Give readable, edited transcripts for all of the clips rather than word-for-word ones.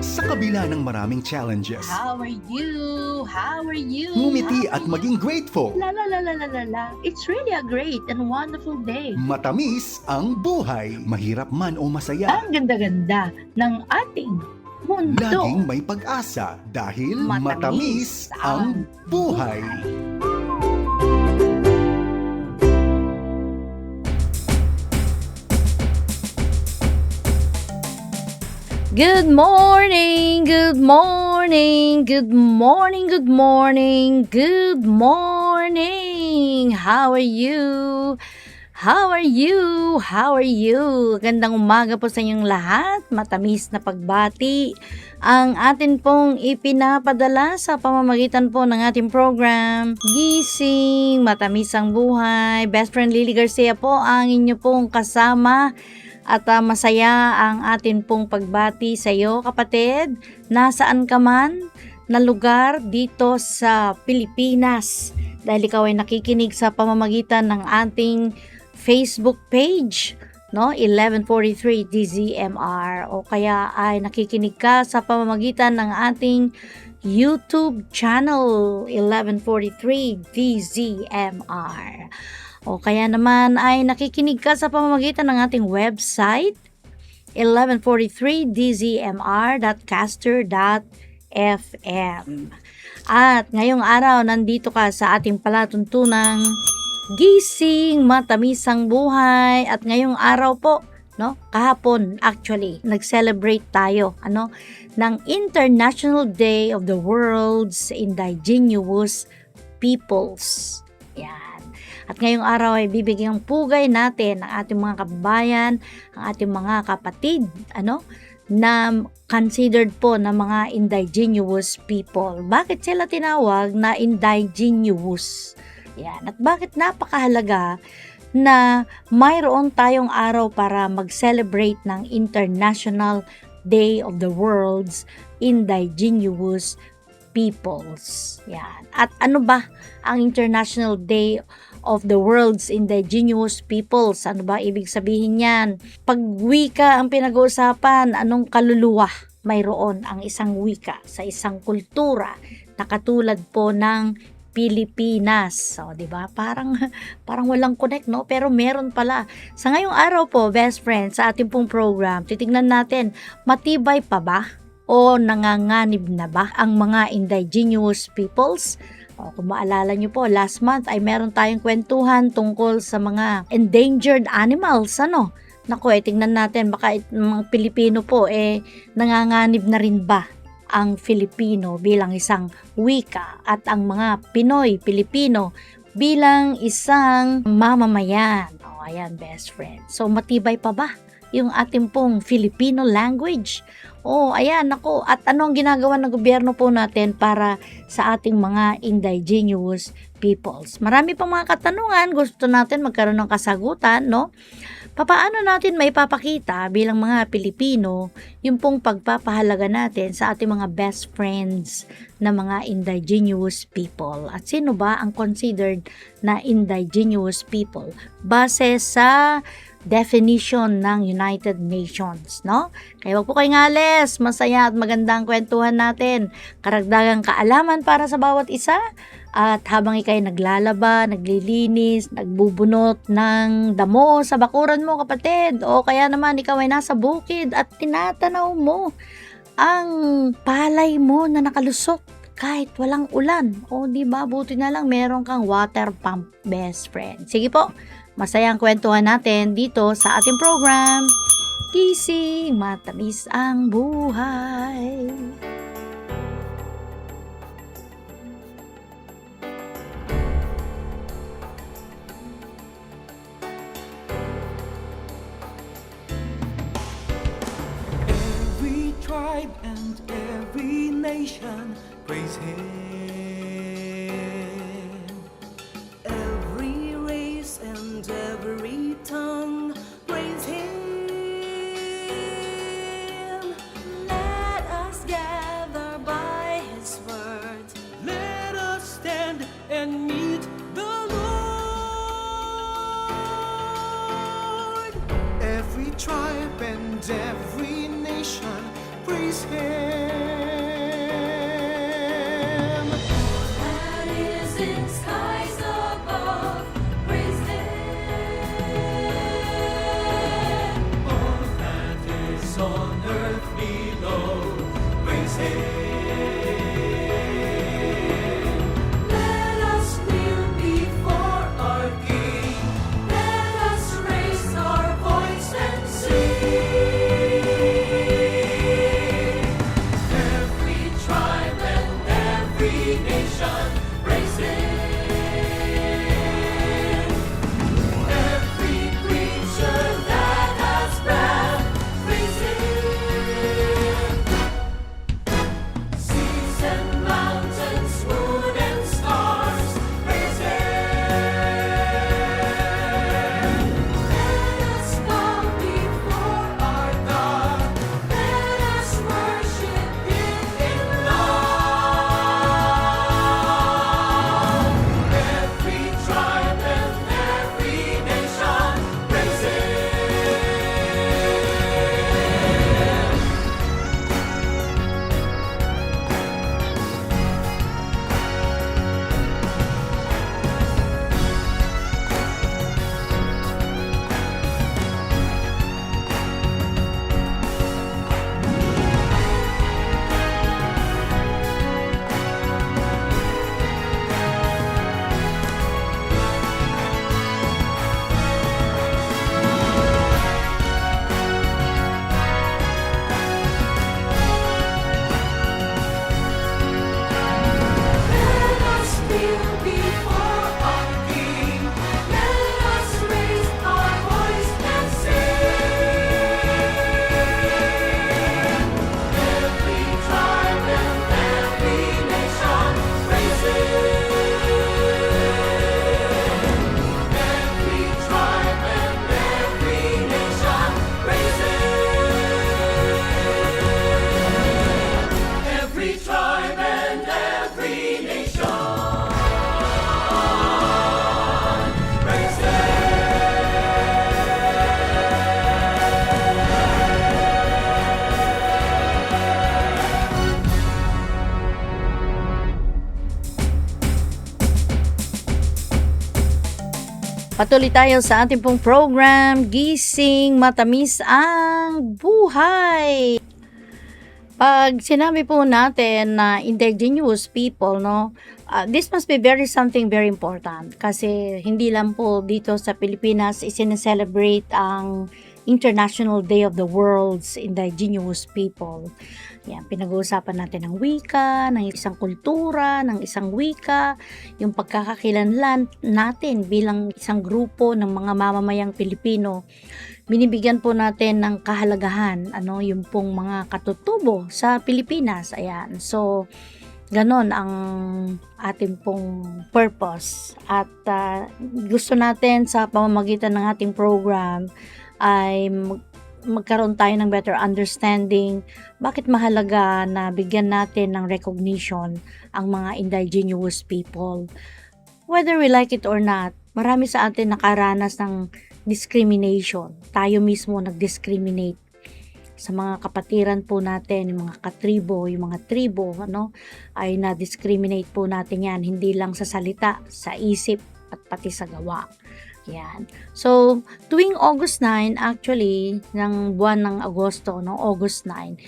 Sa kabila ng maraming challenges, How are you? How are you? ngumiti at maging grateful. La la la la la la la. It's really a great and wonderful day. Matamis ang buhay. Mahirap man o masaya, Ang ganda-ganda ng ating mundo. laging may pag-asa dahil matamis ang buhay. Good morning, good morning, good morning, good morning, good morning. How are you? How are you? How are you? Gandang umaga po sa inyong lahat. Matamis na pagbati ang atin pong ipinapadala sa pamamagitan po ng ating program. Gising, matamis ang buhay. Best friend Lily Garcia po ang inyo pong kasama. At masaya ang atin pong pagbati sa iyo, kapatid. Nasaan ka man na lugar dito sa Pilipinas. Dahil ikaw ay nakikinig sa pamamagitan ng ating Facebook page, no? 1143 DZMR. O kaya ay nakikinig ka sa pamamagitan ng ating YouTube channel, 1143 DZMR. O kaya naman ay nakikinig ka sa pamamagitan ng ating website 1143dzmr.caster.fm. At ngayong araw nandito ka sa ating palatuntunang gising, matamis ang buhay. At ngayong araw po, no, kahapon actually nag-celebrate tayo ng International Day of the World's Indigenous Peoples. Yan. At ngayong araw ay bibigyang pugay natin ang ating mga kababayan, ang ating mga kapatid, na considered po na mga indigenous people. Bakit sila tinawag na indigenous? Yan. At bakit napakahalaga na mayroon tayong araw para mag-celebrate ng International Day of the World's Indigenous Peoples. Yan. At ano ba ang International Day of the World's Indigenous Peoples? Ano ba ibig sabihin yan? Pag wika ang pinag-uusapan, anong kaluluwa mayroon ang isang wika sa isang kultura na katulad po ng Pilipinas? So, 'di ba? Parang walang connect, no? Pero meron pala. Sa ngayong araw po, best friends, sa ating pong program, titingnan natin, matibay pa ba o nanganganib na ba ang mga indigenous peoples? O, kung maalala nyo po, last month ay meron tayong kwentuhan tungkol sa mga endangered animals. Naku, tingnan natin, baka mga Pilipino po, nanganganib na rin ba ang Filipino bilang isang wika at ang mga Pinoy, Pilipino bilang isang mamamayan. O, ayan, best friend. So, matibay pa ba yung ating pong Filipino language? Ayan, ako. At ano ang ginagawa ng gobyerno po natin para sa ating mga indigenous peoples? Marami pang mga katanungan. Gusto natin magkaroon ng kasagutan, no? Paano natin maipapakita bilang mga Pilipino yung pong pagpapahalaga natin sa ating mga best friends na mga indigenous people? At sino ba ang considered na indigenous people? Base sa definition ng United Nations, no? Kaya wag po kayong alis, masaya at magandang kwentuhan natin. Karagdagang kaalaman para sa bawat isa. At habang ikay naglalaba, naglilinis, nagbubunot ng damo sa bakuran mo, kapatid, o kaya naman ikaw ay nasa bukid at tinatanaw mo ang palay mo na nakalusok kahit walang ulan. Di ba? Buti na lang meron kang water pump, best friend. Sige po, masayang kwentuhan natin dito sa ating program. Gising, matamis ang buhay. Every tribe and every nation praise Him. Every race and every tongue praise Him. Let us gather by His word. Let us stand and meet the Lord. Every tribe and every nation praise Him. Let us kneel before our King. Let us raise our voice and sing. Every tribe and every nation praise Him. Every creature that has breath praise Him. Seas and mountains, moon and stars, praise Him. Let us bow before our God. Let us worship Him in love. Every tribe and every nation, praise Him. Let us kneel before our King. Let us raise our voice and sing. Every tribe and every nation praise Him. Every tribe and every nation praise Him. Every tribe and every nation praise Him. Patuloy tayo sa ating pong program, Gising Matamis ang Buhay. Pag sinabi po natin na indigenous people, no, this must be something very important kasi hindi lang po dito sa Pilipinas isineselebrate ang International Day of the World's Indigenous People. Yan, pinag-uusapan natin ng wika, ng isang kultura, ng isang wika, yung pagkakakilanlan natin bilang isang grupo ng mga mamamayang Pilipino. Binibigyan po natin ng kahalagahan, yung pong mga katutubo sa Pilipinas. Ayan, so ganon ang ating pong purpose. At gusto natin sa pamamagitan ng ating program ay magkaroon tayo ng better understanding bakit mahalaga na bigyan natin ng recognition ang mga indigenous people. Whether we like it or not, marami sa atin nakaranas ng discrimination. Tayo mismo nag-discriminate sa mga kapatiran po natin, yung mga katribo, yung mga tribo, ay na-discriminate po natin yan, hindi lang sa salita, sa isip, at pati sa gawa. Yan. So, tuwing August 9, actually, ng buwan ng Agosto, August 9,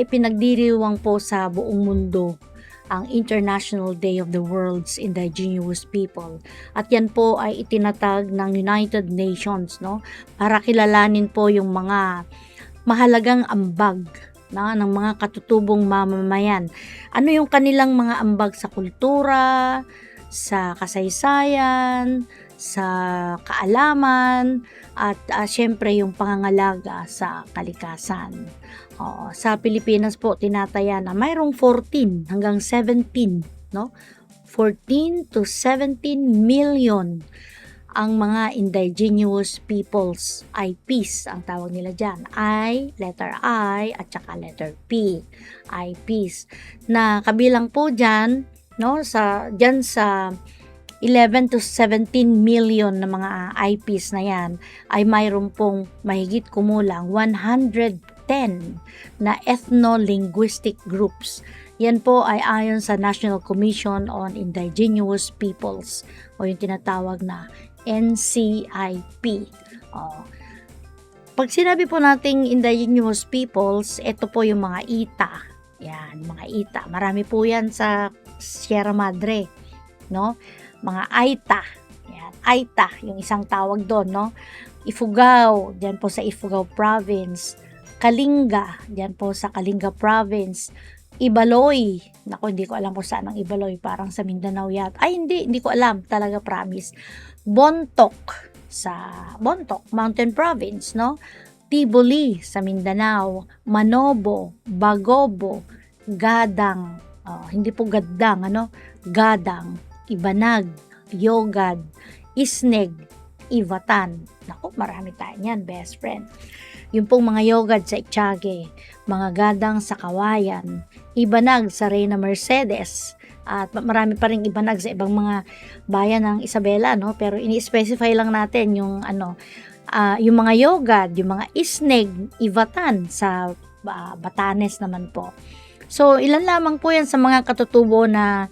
pinagdiriwang po sa buong mundo ang International Day of the World's Indigenous People. At yan po ay itinatag ng United Nations, para kilalanin po yung mga mahalagang ambag ng mga katutubong mamamayan. Ano yung kanilang mga ambag sa kultura, sa kasaysayan, sa kaalaman, at syempre yung pangangalaga sa kalikasan. Sa Pilipinas po tinataya na mayroong 14 hanggang 17, 14 to 17 million ang mga indigenous peoples, IPs ang tawag nila dyan. Letter I at saka letter P, IPs. Na kabilang po dyan, dyan sa 11 to 17 million na mga IPs na yan, ay mayroon pong mahigit kumulang 110 na ethno-linguistic groups. Yan po ay ayon sa National Commission on Indigenous Peoples o yung tinatawag na NCIP. Pag sinabi po nating indigenous peoples, ito po yung mga Yan, mga Ita. Marami po yan sa Sierra Madre, no? Mga Aita. Yan, Aita, yung isang tawag doon, no? Ifugao, diyan po sa Ifugao Province. Kalinga, diyan po sa Kalinga Province. Ibaloy, naku, hindi ko alam kung saan ang Ibaloy, parang sa Mindanao yata. Ay, hindi ko alam, talaga promise. Bontoc, sa Bontoc, Mountain Province, no? Tiboli sa Mindanao, Manobo, Bagobo, Gadang, hindi po Gaddang, Gadang, Ibanag, Yogad, Isneg, Ivatan. Naku, marami tayo niyan, best friend. Yung pong mga Yogad sa Itiage, mga Gadang sa Kawayan, Ibanag sa Reyna Mercedes, at marami pa ring Ibanag sa ibang mga bayan ng Isabela, no? Pero ini-specify lang natin yung yung mga Yogad, yung mga Isneg, Ivatan sa Batanes naman po. So, ilan lamang po yan sa mga katutubo na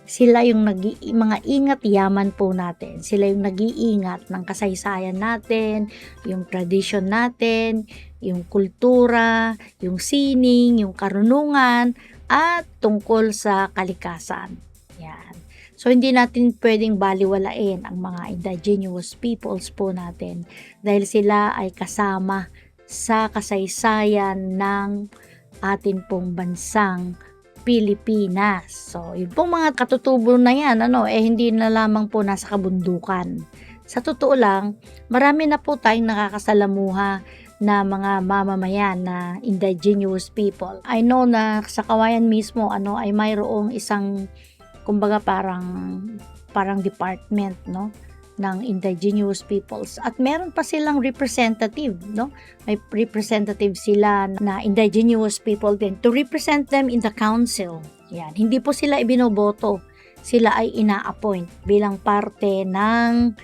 sila yung mga ingat yaman po natin. Sila yung nag-iingat ng kasaysayan natin, yung tradition natin, yung kultura, yung sining, yung karunungan, at tungkol sa kalikasan. Yan. So, hindi natin pwedeng baliwalain ang mga indigenous peoples po natin dahil sila ay kasama sa kasaysayan ng atin pong bansang Pilipinas. So, yung pong mga katutubo na yan, hindi na lamang po nasa kabundukan. Sa totoo lang, marami na po tayong nakakasalamuha na mga mamamayan na indigenous people. I know na sa Kawayan mismo, ay mayroong isang kumbaga parang department, no, ng indigenous peoples, at meron pa silang representative, no, may representative sila na indigenous people din to represent them in the council. Yan, hindi po sila ibinoboto, sila ay ina-appoint bilang parte ng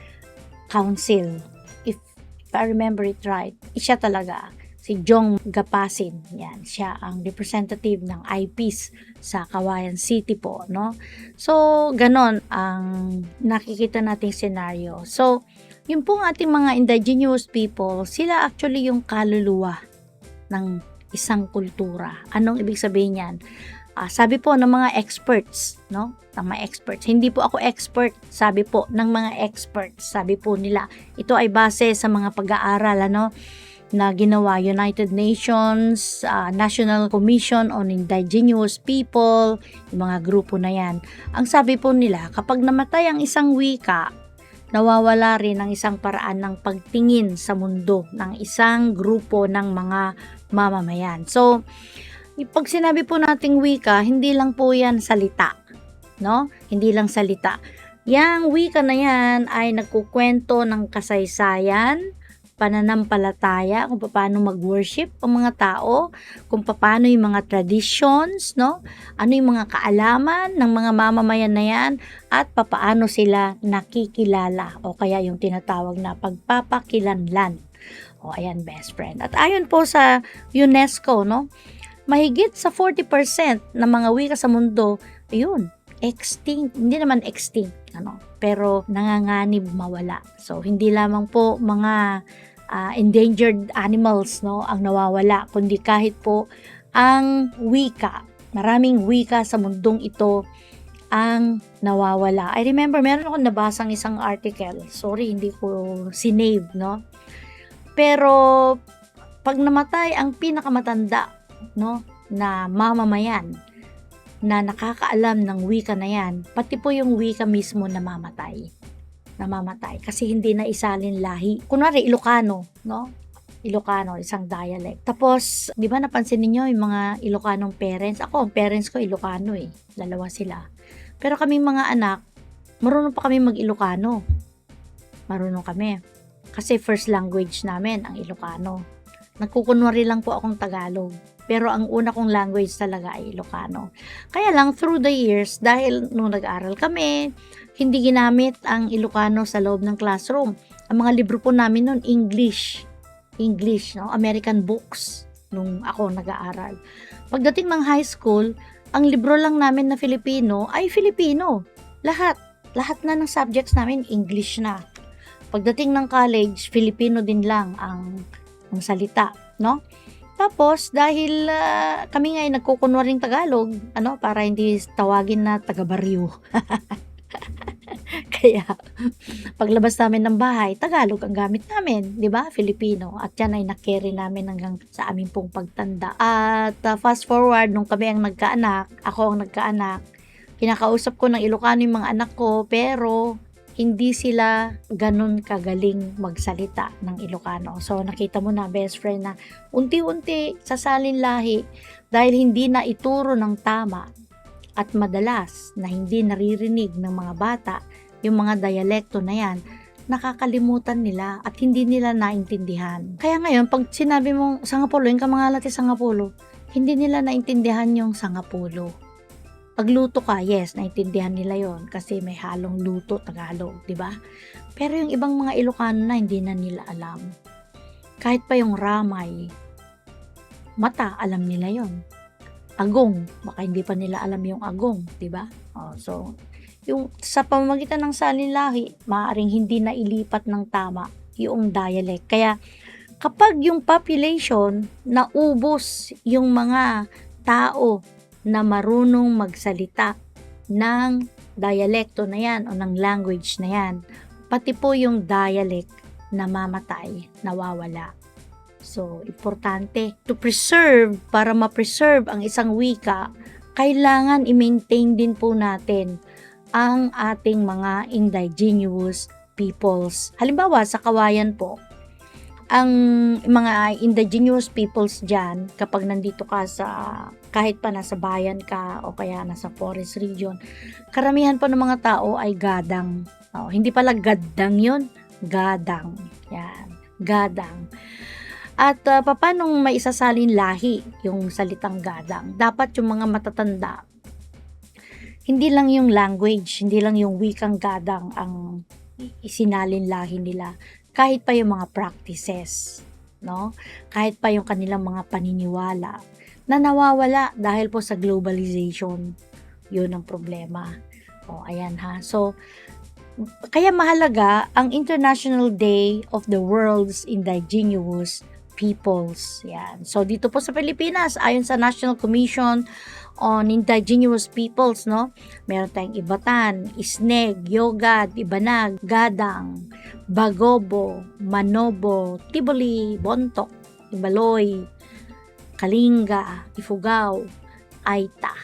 council. If I remember it right, siya talaga si Jong Gapasin. Yan, siya ang representative ng IPs sa Kawayan City po, no? So, ganon ang nakikita nating scenario. So, yung pong ating mga indigenous people, sila actually yung kaluluwa ng isang kultura. Anong ibig sabihin yan? Sabi po ng mga experts, no? Ng mga experts. Hindi po ako expert, sabi po ng mga experts. Sabi po nila, ito ay base sa mga pag-aaral, na ginawa United Nations, National Commission on Indigenous People, yung mga grupo na yan. Ang sabi po nila, kapag namatay ang isang wika, nawawala rin ang isang paraan ng pagtingin sa mundo ng isang grupo ng mga mamamayan. So, pag sinabi po nating wika, hindi lang po yan salita, no? Hindi lang salita. Yang wika na yan ay nagkukwento ng kasaysayan, pananampalataya, kung paano mag-worship ang mga tao, kung paano yung mga traditions, no? Ano yung mga kaalaman ng mga mamamayan na yan, at paano sila nakikilala, o kaya yung tinatawag na pagpapakilanlan. O ayan, best friend. At ayon po sa UNESCO, no? Mahigit sa 40% ng mga wika sa mundo, ayun, extinct, hindi naman extinct, pero nanganganib mawala. So, hindi lamang po mga endangered animals, no, ang nawawala, kundi kahit po ang wika. Maraming wika sa mundong ito ang nawawala. I remember, meron akong nabasang isang article. Sorry, hindi ko sinave, no? Pero, pag namatay ang pinakamatanda, no, na mamamayan, na nakakaalam ng wika na yan, pati po yung wika mismo namamatay kasi hindi na isalin lahi. Kunwari Ilocano, no? Ilocano, isang dialect. Tapos, di ba napansin niyo yung mga Ilocanong parents? Ako, ang parents ko Ilocano dalawa sila. Pero kaming mga anak, marunong pa kami mag-Ilocano. Marunong kami. Kasi first language namin ang Ilocano. Nagkukunwari lang po akong Tagalog. Pero ang una kong language talaga ay Ilocano. Kaya lang, through the years, dahil nung nag-aral kami, hindi ginamit ang Ilocano sa loob ng classroom. Ang mga libro po namin noon, English, no? American books, nung ako nag-aaral. Pagdating ng high school, ang libro lang namin na Filipino ay Filipino. Lahat na ng subjects namin, English na. Pagdating ng college, Filipino din lang ang salita, no? Tapos, dahil kami nga ay nagkukunwaring Tagalog, para hindi tawagin na taga-Baryo. Kaya, paglabas namin ng bahay, Tagalog ang gamit namin, di ba? Filipino. At yan ay na-carry namin hanggang sa aming pong pagtanda. At fast forward, nung kami ang nagkaanak, ako ang nagkaanak, kinakausap ko ng Ilocano yung mga anak ko, pero hindi sila ganun kagaling magsalita ng Ilocano. So, nakita mo na, best friend, na unti-unti sasalin lahi dahil hindi na ituro ng tama at madalas na hindi naririnig ng mga bata yung mga dialekto na yan, nakakalimutan nila at hindi nila naintindihan. Kaya ngayon, pag sinabi mong Sangapulo, yung kamangalati Sangapulo, hindi nila naintindihan yung Sangapulo. Pagluto ka, yes, naintindihan nila yon kasi may halong luto Tagalog, di ba? Pero yung ibang mga Ilocano na hindi na nila alam. Kahit pa yung ramay, mata, alam nila yon. Agong, baka hindi pa nila alam yung agong, di ba? So, yung sa pamamagitan ng salinlahi, maaaring hindi na ilipat ng tama yung dialect. Kaya kapag yung population naubos yung mga tao na marunong magsalita ng dialekto na yan o ng language na yan, pati po yung dialect namamatay, nawawala. So, importante to preserve, para ma-preserve ang isang wika, kailangan i-maintain din po natin ang ating mga indigenous peoples. Halimbawa, sa Kawayan po, ang mga indigenous peoples dyan, kapag nandito ka sa, kahit pa nasa bayan ka o kaya nasa forest region, karamihan po ng mga tao ay gadang. Hindi pala gaddang yun, gadang. Yan, gadang. At paano may isasalin lahi yung salitang gadang? Dapat yung mga matatanda, hindi lang yung language, hindi lang yung wikang gadang ang isinalin lahi nila, kahit pa yung mga practices, no? Kahit pa yung kanilang mga paniniwala na nawawala dahil po sa globalization. Yun ang problema. Ayan ha. So, kaya mahalaga ang International Day of the World's Indigenous Peoples. Yan. So, dito po sa Pilipinas, ayon sa National Commission on Indigenous Peoples, no? Meron tayong Ibatan, Isneg, Yogad, Ibanag, Gadang, Bagobo, Manobo, Tiboli, Bontok, Ibaloy, Kalinga, Ifugao, Aita.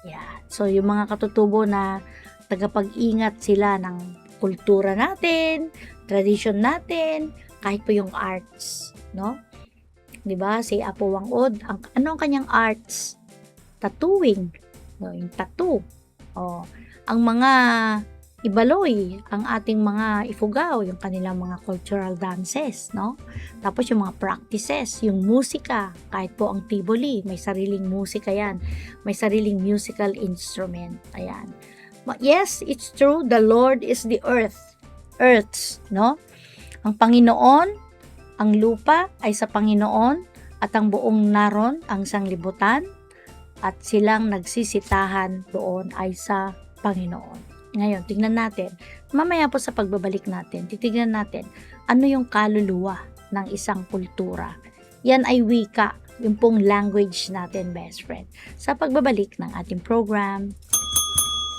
Yan. So, yung mga katutubo na tagapag-ingat sila ng kultura natin, tradition natin, kahit po yung arts, no? 'Di ba? Si Apo Wangod, ano ang kanyang arts? Tattooing, no, yung tattoo. Ang mga Ibaloy, ang ating mga Ifugao, yung kanilang mga cultural dances, no? Tapos yung mga practices, yung musika, kahit po ang Tiboli, may sariling musika yan, may sariling musical instrument, ayan. Yes, it's true, the Lord is the earths, no? Ang Panginoon, ang lupa ay sa Panginoon, at ang buong naron, ang sanglibutan, at silang nagsisitahan doon ay sa Panginoon. Ngayon, tignan natin, mamaya po sa pagbabalik natin, titignan natin ano yung kaluluwa ng isang kultura. Yan ay wika, yung pong language natin, best friend. Sa pagbabalik ng ating program,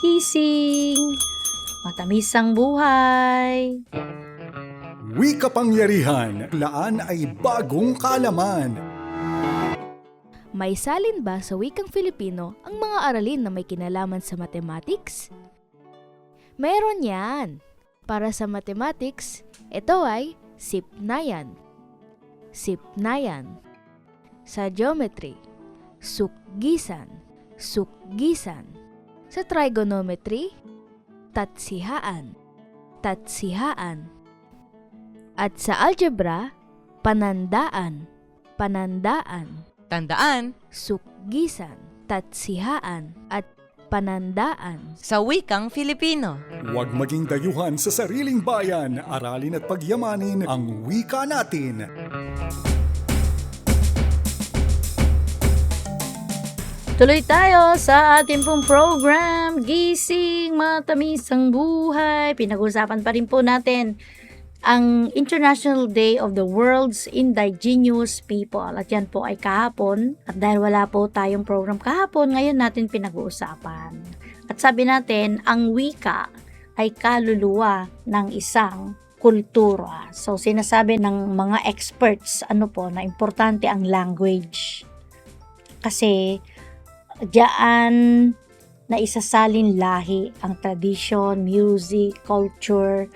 Gising Matamisang Buhay. Wika Pangyarihan, laan ay bagong kaalaman. May salin ba sa wikang Filipino ang mga aralin na may kinalaman sa mathematics? Meron yan! Para sa mathematics, ito ay sipnayan. Sipnayan. Sa geometry, sukgisan. Sukgisan. Sa trigonometry, tatsihaan. Tatsihaan. At sa algebra, panandaan. Panandaan. Tandaan, Sukgisan, tatsihaan, at panandaan. sa wikang Filipino. Huwag maging dayuhan sa sariling bayan, aralin at pagyamanin ang wika natin. Tuloy tayo sa ating pong program, Gising Matamisang Buhay. Pinag-usapan pa rin po natin ang International Day of the World's Indigenous People. At yan po ay kahapon. At dahil wala po tayong program kahapon, ngayon natin pinag-uusapan. At sabi natin, ang wika ay kaluluwa ng isang kultura. So, sinasabi ng mga experts, na importante ang language. Kasi, diyan na isasalin lahi ang tradition, music, culture,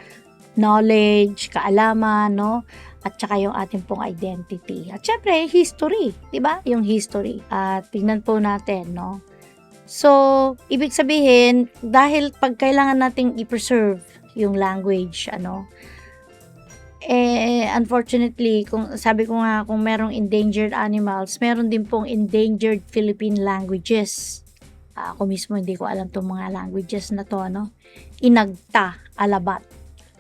knowledge, kaalaman, no? At saka yung ating pong identity. At syempre, history, di ba? Yung history. At tingnan po natin, no? So, ibig sabihin, dahil pag kailangan nating i-preserve yung language, unfortunately, sabi ko nga, kung merong endangered animals, meron din pong endangered Philippine languages. Ako mismo, hindi ko alam itong mga languages na to, Inagta, Alabat,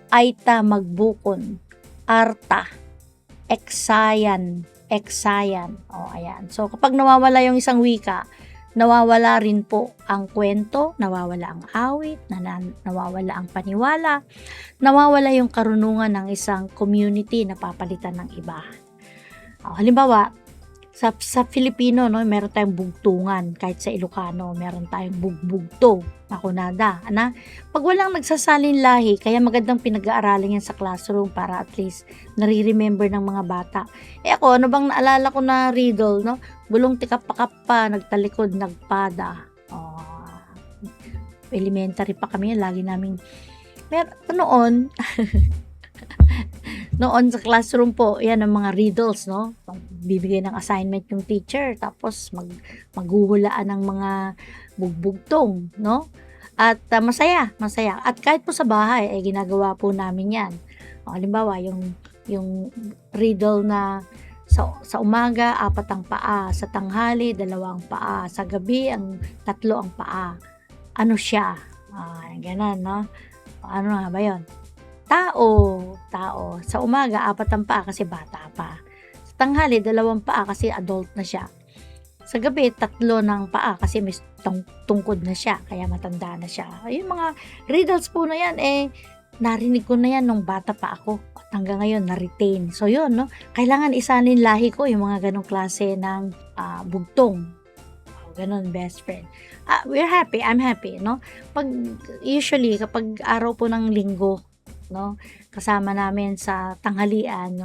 Aita, Magbukon, Arta, Eksayan. Ayan. So, kapag nawawala yung isang wika, nawawala rin po ang kwento, nawawala ang awit, nawawala ang paniwala, nawawala yung karunungan ng isang community na papalitan ng iba. Halimbawa, sa Filipino, meron tayong bugtungan. Kahit sa Ilocano, meron tayong bugbugto na kunada. Pag walang nagsasalin lahi, kaya magandang pinag-aaralan yan sa classroom para at least nare-remember ng mga bata. Ako, ano bang naalala ko na riddle, Bulong tikap-pakap pa, nagtalikod, nagpada. Elementary pa kami, lagi namin noon, noon sa classroom po, yan ang mga riddles, bibigay ng assignment yung teacher, tapos maghuhulaan ng mga bugbugtong, At masaya. At kahit po sa bahay, ginagawa po namin yan. Halimbawa, yung riddle na sa umaga, 4 ang paa, sa tanghali, 2 ang paa, sa gabi, 3 ang paa. Ano siya? Ganun, Ano nga ba yun? Tao. Sa umaga, 4 ang paa kasi bata pa. Sa tanghali, 2 paa kasi adult na siya. Sa gabi, 3 ng paa kasi may tungkod na siya, kaya matanda na siya. Yung mga riddles po na yan, narinig ko na yan nung bata pa ako. At hanggang ngayon, na-retain. So yun, kailangan isalin lahi ko yung mga ganong klase ng bugtong. Ganon, best friend. We're happy, I'm happy, Usually, kapag araw po ng linggo, kasama namin sa tanghalian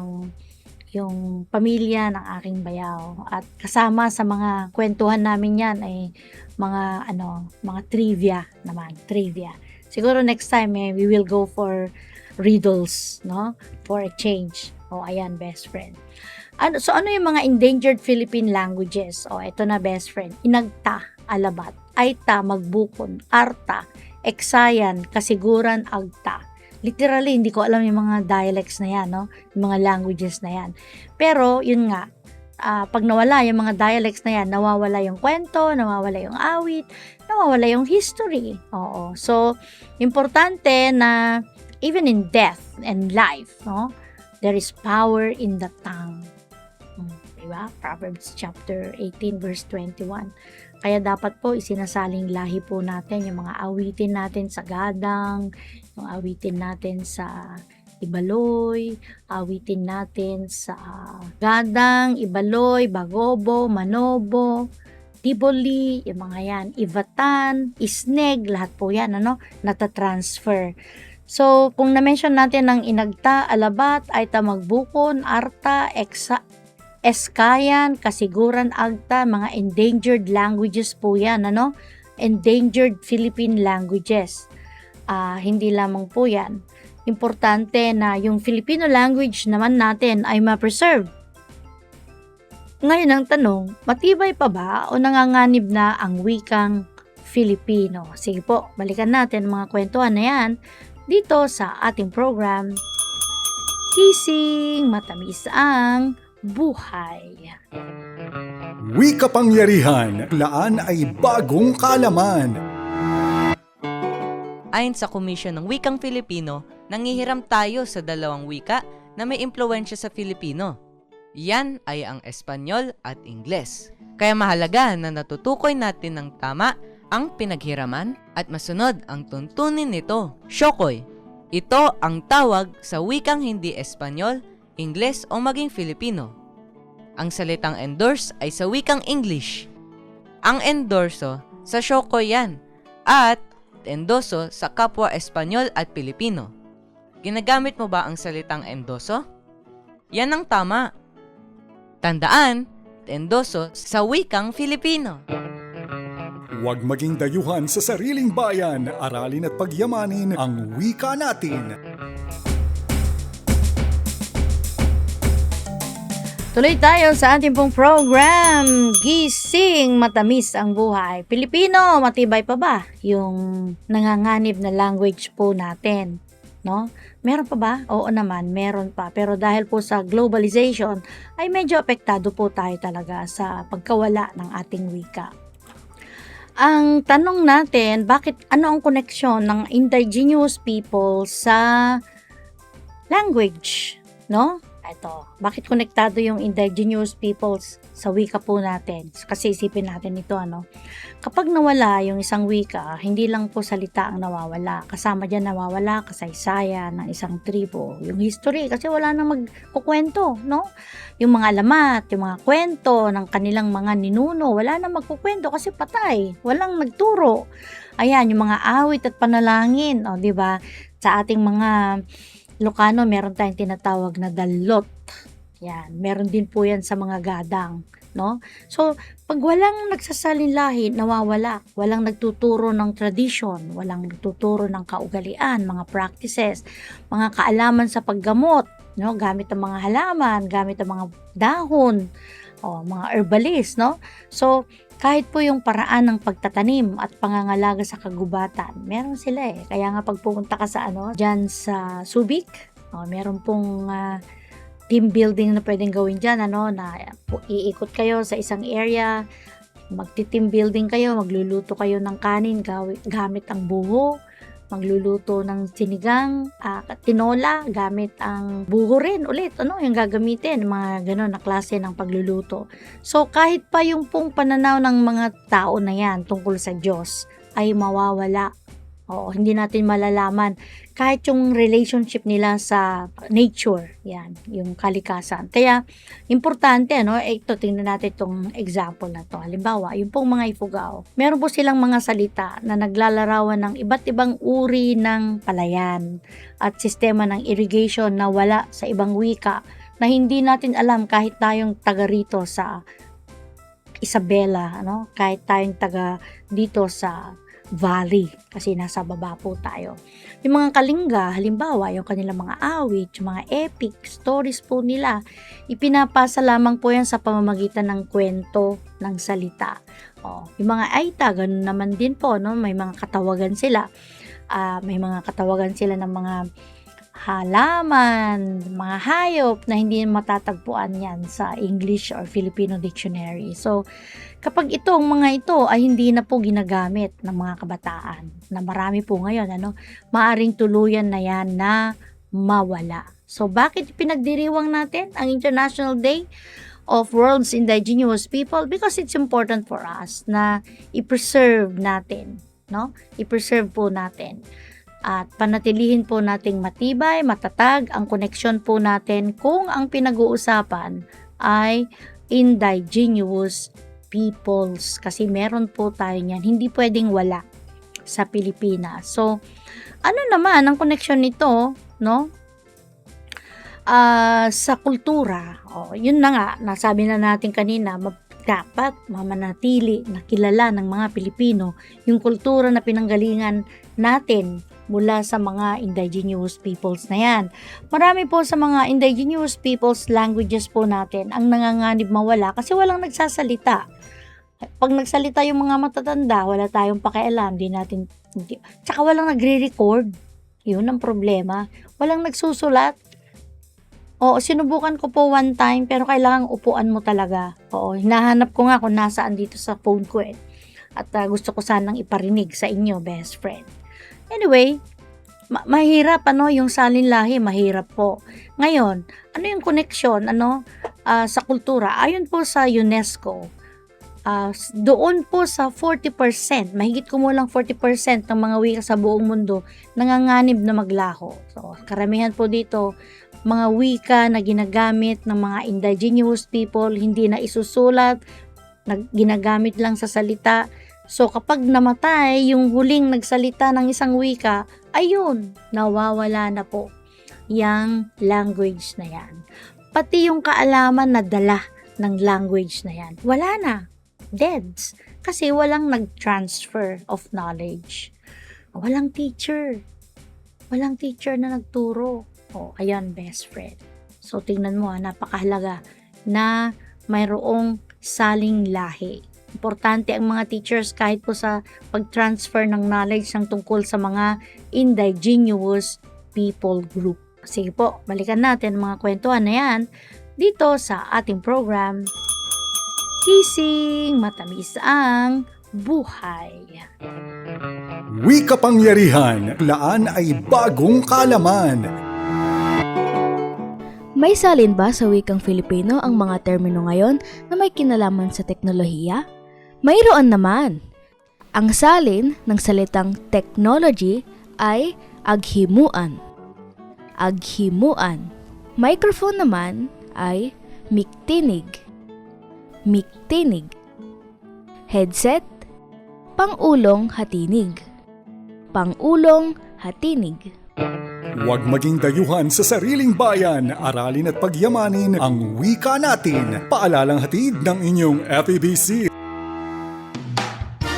yung pamilya ng aking bayaw, at kasama sa mga kwentuhan namin yan ay mga trivia naman, siguro next time we will go for riddles, for a change. Ayan, best friend. So ano yung mga endangered Philippine languages? Ito na, best friend. Inagta, Alabat, Aita, Magbukon, Arta, Eksayan, Kasiguran, Agta. Literally, hindi ko alam yung mga dialects na yan, yung mga languages na yan. Pero, yun nga, pag nawala yung mga dialects na yan, nawawala yung kwento, nawawala yung awit, nawawala yung history. So, importante na even in death and life, there is power in the tongue. Diba? Proverbs chapter 18 verse 21. Kaya dapat po isinasaling lahi po natin yung mga awitin natin sa gadang, yung awitin natin sa Ibaloy, awitin natin sa gadang, Ibaloy, Bagobo, Manobo, Tiboli, yung mga yan, Ivatan, Isneg, lahat po yan, natatransfer. So, kung na-mention natin ng Inagta, Alabat, Aita, Magbukon, Arta, Eskayan, Kasiguran, Agta, mga endangered languages po yan, endangered Philippine languages. Hindi lamang po yan. Importante na yung Filipino language naman natin ay ma-preserve. Ngayon ang tanong, matibay pa ba o nanganganib na ang wikang Filipino? Sige po, balikan natin mga kwentuhan na yan dito sa ating program, Kising Matamis ang Buhay. Wika Pangyarihan, laan ay bagong kaalaman. Ayon sa Komisyon ng Wikang Filipino, nangihiram tayo sa 2 wika na may impluwensya sa Filipino. Yan ay ang Espanyol at Ingles. Kaya mahalaga na natutukoy natin ng tama ang pinaghiraman at masunod ang tuntunin nito. Shokoy, Ito ang tawag sa wikang hindi Espanyol, Ingles o maging Filipino. Ang salitang endorse ay sa wikang English. Ang endorso sa Syoko yan at endoso sa kapwa Espanyol at Pilipino. Ginagamit mo ba ang salitang endoso? Yan ang tama. Tandaan, endoso sa wikang Filipino. Huwag maging dayuhan sa sariling bayan, aralin at pagyamanin ang wika natin. Tuloy tayo sa ating pong program, Gising Matamis ang Buhay. Pilipino, matibay pa ba yung nanganganib na language po natin? No? Meron pa ba? Oo naman, meron pa. Pero dahil po sa globalization, ay medyo apektado po tayo talaga sa pagkawala ng ating wika. Ang tanong natin, ano ang koneksyon ng indigenous people sa language? No? Ito, bakit konektado yung indigenous peoples sa wika po natin? Kasi isipin natin ito, ano? Kapag nawala yung isang wika, hindi lang po salita ang nawawala. Kasama dyan nawawala kasaysayan ng isang tribo. Yung history, kasi wala nang magkukwento, no? Yung mga alamat, yung mga kwento ng kanilang mga ninuno, wala nang magkukwento kasi patay. Walang nagturo. Ayan, yung mga awit at panalangin, o, di ba? Sa ating mga Ilocano, meron tayong tinatawag na dalot. Yan, meron din po yan sa mga gadang, no? So, pag walang nagsasalinlahi, nawawala. Walang nagtuturo ng tradition, walang nagtuturo ng kaugalian, mga practices, mga kaalaman sa paggamot, no? Gamit ang mga halaman, gamit ang mga dahon, mga herbalist, no? So, kahit po yung paraan ng pagtatanim at pangangalaga sa kagubatan, meron sila eh. Kaya nga pag pumunta ka sa dyan sa Subic, meron pong team building na pwedeng gawin dyan, na iikot kayo sa isang area, magti-team building kayo, magluluto kayo ng kanin gamit ang buho, magluluto ng sinigang, tinola, gamit ang buho rin ulit, yung gagamitin, mga ganon na klase ng pagluluto. So, kahit pa yung pong pananaw ng mga tao na yan tungkol sa Diyos ay mawawala. Hindi natin malalaman. Kahit yung relationship nila sa nature, yan, yung kalikasan. Kaya, importante, ito, tingnan natin itong example na to. Halimbawa, yung pong mga Ifugao, meron po silang mga salita na naglalarawan ng iba't ibang uri ng palayan at sistema ng irrigation na wala sa ibang wika na hindi natin alam kahit tayong taga rito sa Isabela, kahit tayong taga dito sa Valley, kasi nasa baba po tayo. Yung mga Kalinga, halimbawa, yung kanilang mga awit, yung mga epic stories po nila, ipinapasa lamang po yan sa pamamagitan ng kwento, ng salita. Yung mga Aita, ganun naman din po, may mga katawagan sila. May mga katawagan sila ng mga halaman, mga hayop na hindi matatagpuan yan sa English or Filipino dictionary. So, kapag itong mga ito ay hindi na po ginagamit ng mga kabataan, na marami po ngayon, maaring tuluyan na yan na mawala. So, bakit pinagdiriwang natin ang International Day of World's Indigenous People? Because it's important for us na i-preserve natin, I-preserve po natin. At panatilihin po nating matibay, matatag ang koneksyon po natin kung ang pinag-uusapan ay indigenous peoples. Kasi meron po tayo niyan. Hindi pwedeng wala sa Pilipinas. So, ano naman ang koneksyon nito, sa kultura? Yun na nga, nasabi na natin kanina, dapat mamanatili na kilala ng mga Pilipino yung kultura na pinanggalingan natin mula sa mga indigenous peoples na yan. Marami po sa mga indigenous peoples languages po natin ang nanganganib mawala kasi walang nagsasalita. Pag nagsalita yung mga matatanda, wala tayong pakialam, tsaka walang nagre-record. Yun ang problema. Walang nagsusulat. Sinubukan ko po one time pero kailangang upuan mo talaga. Hinahanap ko nga kung nasaan dito sa phone ko eh. At gusto ko sanang iparinig sa inyo, best friend. Anyway, mahirap yung salinlahi, mahirap po. Ngayon, ano yung koneksyon sa kultura? Ayon po sa UNESCO, doon po sa 40%, mahigit kumulang 40% ng mga wika sa buong mundo nanganganib na maglaho. So, karamihan po dito, mga wika na ginagamit ng mga indigenous people, hindi na isusulat, ginagamit lang sa salita. So, kapag namatay yung huling nagsalita ng isang wika, ayun, nawawala na po yung language na yan. Pati yung kaalaman na dala ng language na yan, wala na. Deads. Kasi walang nag-transfer of knowledge. Walang teacher. Walang teacher na nagturo. Ayan, best friend. So, tingnan mo, napakahalaga na mayroong saling lahi. Importante ang mga teachers kahit po sa pag-transfer ng knowledge ng tungkol sa mga indigenous people group. Sige po, balikan natin ang mga kwentuhan na yan dito sa ating program, Gising Matamis ang Buhay. Wi Kapangyarihan, laan ay bagong kaalaman. May salin ba sa wikang Filipino ang mga termino ngayon na may kinalaman sa teknolohiya? Mayroon naman. Ang salin ng salitang technology ay aghimuan. Aghimuan. Microphone naman ay miktinig. Miktinig. Headset, pangulong hatinig. Pangulong hatinig. Huwag maging dayuhan sa sariling bayan, aralin at pagyamanin ang wika natin. Paalalang hatid ng inyong FEBC.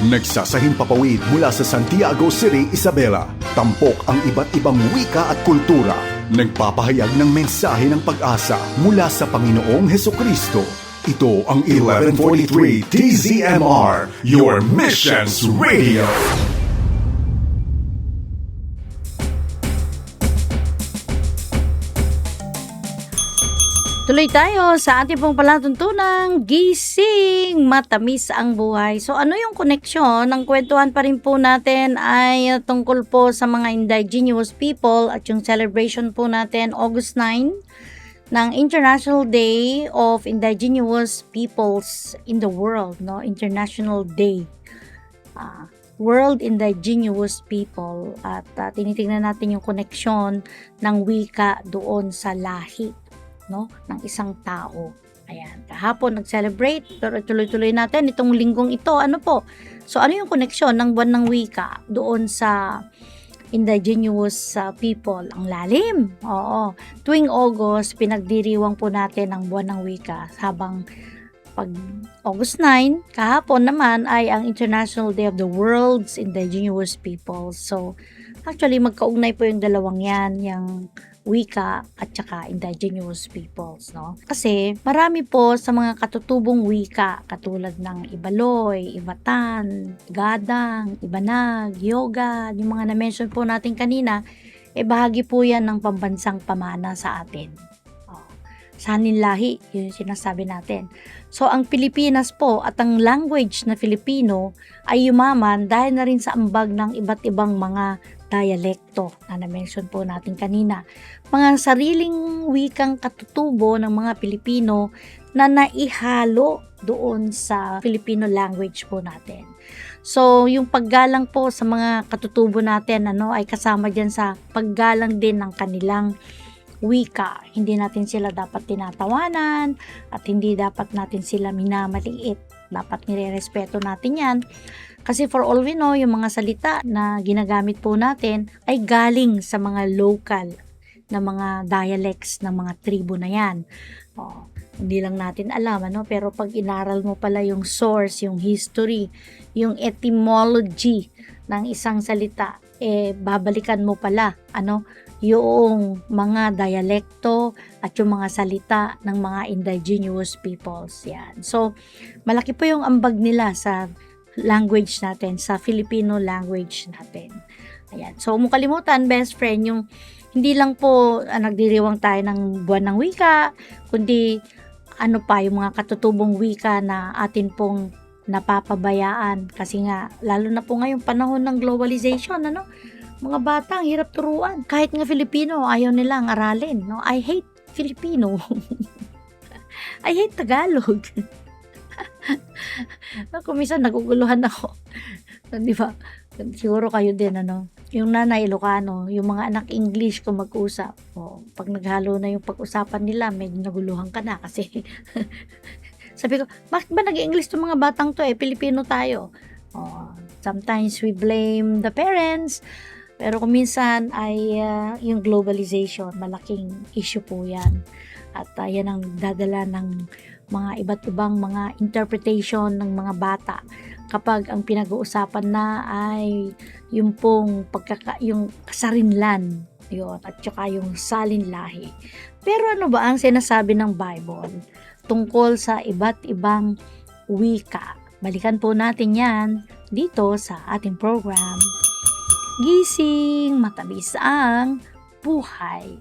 Nagsasahing papawid mula sa Santiago City, Isabela. Tampok ang iba't ibang wika at kultura. Nagpapahayag ng mensahe ng pag-asa mula sa Panginoong Hesukristo. Ito ang 1143 TZMR, your Missions Radio. Tuloy tayo sa ating pong palatuntunang Gising Matamis ang Buhay. So ano yung koneksyon? Ang kwentuhan pa rin po natin ay tungkol po sa mga indigenous people at yung celebration po natin August 9 ng International Day of Indigenous Peoples in the World, no? International Day. World Indigenous People, at tinitingnan natin yung koneksyon ng wika doon sa lahi, no, ng isang tao. Ayan, kahapon nag-celebrate, pero tuloy-tuloy natin itong linggong ito. Ano po? So ano yung koneksyon ng buwan ng wika doon sa indigenous people? Ang lalim. Oo. Tuwing August, pinagdiriwang po natin ang buwan ng wika, habang pag August 9, kahapon naman ay ang International Day of the World's Indigenous People. So actually magkaugnay po yung dalawang yan, yung wika at saka indigenous peoples, no? Kasi marami po sa mga katutubong wika katulad ng Ibaloy, Ivatan, Gadang, Ibanag, Yoga, yung mga na-mention po natin kanina, bahagi po yan ng pambansang pamana sa atin. Saninlahi, yun yung sinasabi natin. So, ang Pilipinas po at ang language na Filipino ay yumaman dahil na rin sa ambag ng iba't ibang mga dialekto na na-mention po natin kanina. Mga sariling wikang katutubo ng mga Pilipino na naihalo doon sa Filipino language po natin. So, yung paggalang po sa mga katutubo natin ay kasama dyan sa paggalang din ng kanilang wika. Hindi natin sila dapat tinatawanan at hindi dapat natin sila minamaliit. Dapat nire-respeto natin yan. Kasi for all we know, yung mga salita na ginagamit po natin ay galing sa mga local na mga dialects ng mga tribo na yan. Hindi lang natin alam, pero pag inaral mo pala yung source, yung history, yung etymology ng isang salita, babalikan mo pala, yung mga dialekto at yung mga salita ng mga indigenous peoples. Yan. So, malaki po yung ambag nila sa language natin, sa Filipino language natin. Ayan. So, huwag kalimutan, best friend, yung hindi lang po nagdiriwang tayo ng buwan ng wika, kundi yung mga katutubong wika na atin pong napapabayaan. Kasi nga, lalo na po ngayong panahon ng globalization, mga bata, ang hirap turuan. Kahit nga Filipino, ayaw nilang aralin. I hate Filipino. I hate Tagalog. Ako minsan naguguluhan ako. Di ba? Siguro kayo din, ano? Yung nanay Ilocano, yung mga anak English kung mag-usap. O, pag naghalo na yung pag-usapan nila, medyo naguluhan ka na kasi sabi ko, bakit ba nag-English itong mga batang to Pilipino tayo. Sometimes we blame the parents, pero kung minsan ay yung globalization, malaking issue po yan. At yan ang dadala ng mga iba't ibang mga interpretation ng mga bata kapag ang pinag-uusapan na ay yung pong yung kasarinlan yun, at saka yung salinlahi. Pero ano ba ang sinasabi ng Bible tungkol sa iba't ibang wika? Balikan po natin yan dito sa ating program, Gising Matamis ang Buhay.